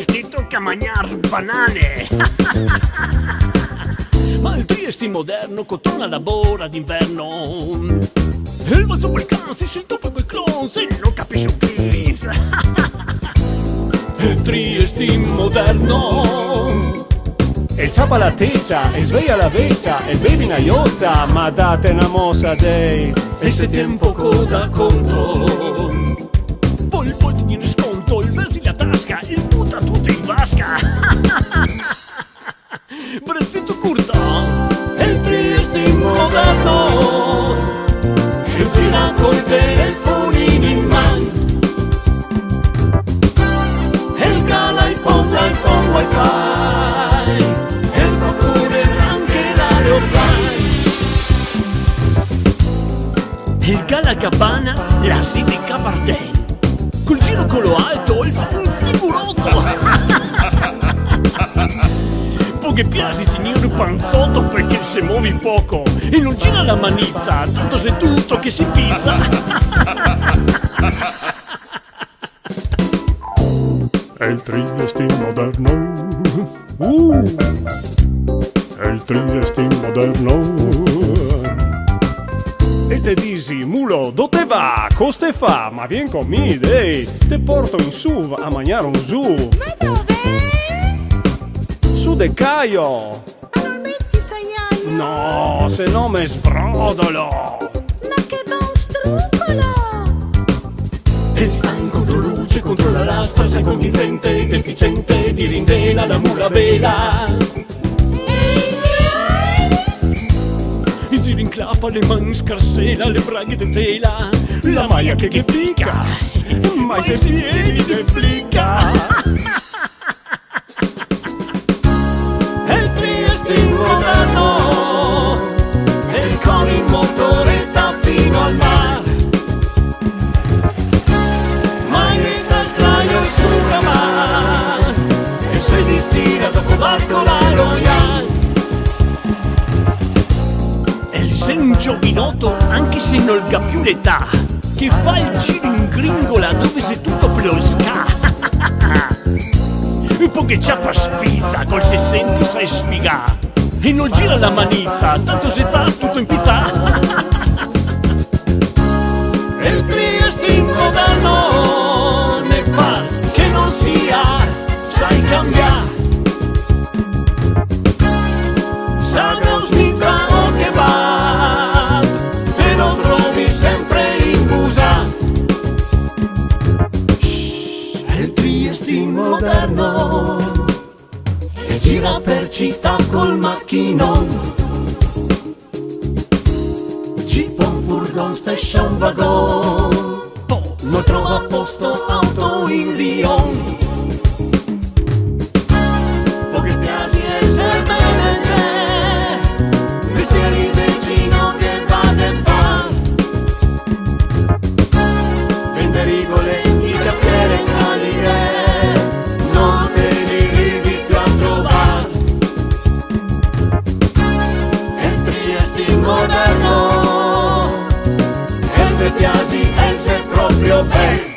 Ti tocca mangiar banane. Ma il Trieste moderno torna a lavoro d'inverno. E il vostro balcano si sente proprio clon se non capisci un quiz. Il Trieste moderno. E ciapa la teccia, e sveglia la vecchia, e bevi una iozza, ma date una mossa dei. E se tempo coda conto. Poi ti viene sconto, il versi la tasca, il butta tutto in vasca. Brezzetto curto, e il Trieste moderno. E gira col telefonino in mano. E il gala, il pom wifi. E procura anche l'aeroplane. E il gala Gabbana, la sede Cabardet. Col giro collo alto e fa un figurotto. Poche piasi ti un panzotto perché se muovi poco. E non gira la manizza, tanto sei tutto che si pizza. È il Trieste moderno. È il Trieste moderno. E te dici, mulo, dove va? Coste fa? Ma vien con me, dei. Te porto in su a mangiare un su. Ma dove? Su de Caio. Ma non metti saiaio? No, se no me sbrodolo. Ma che buon struccolo! E stai contro luce, contro la lastra, sei convincente ed efficiente, di rindela la mula vela. E si rinclappa le mani scarsela, le braghe di tela, la maglia che picca, ma se si vieni de flicca. E il Trieste moderno, e con il motore da fino al mare. E se ti stira dopo barco la Royal. E il sen giovinotto, anche se non ha più l'età, che fa il giro in gringola dove sei tutto plosca. Un po' che ciappa spizza, col 60 sai sfigà. E non gira la manizza, tanto se sa tutto in pizza. E il Trieste moderno ne par che non sia, sai cambiare. Sagra o smizza o kebab, te lo trovi sempre in busa. È il Trieste moderno e gira per città col macchinone. Jeep, un furgon, station wagon. Non trova posto auto in Rion. Poche piasi e se bene c'è, pensieri vicino che va e fa. Vende rigole, i caffè caligre, non te li arrivi più a trovare. E il Trieste moderno, e il piasi e se proprio bene.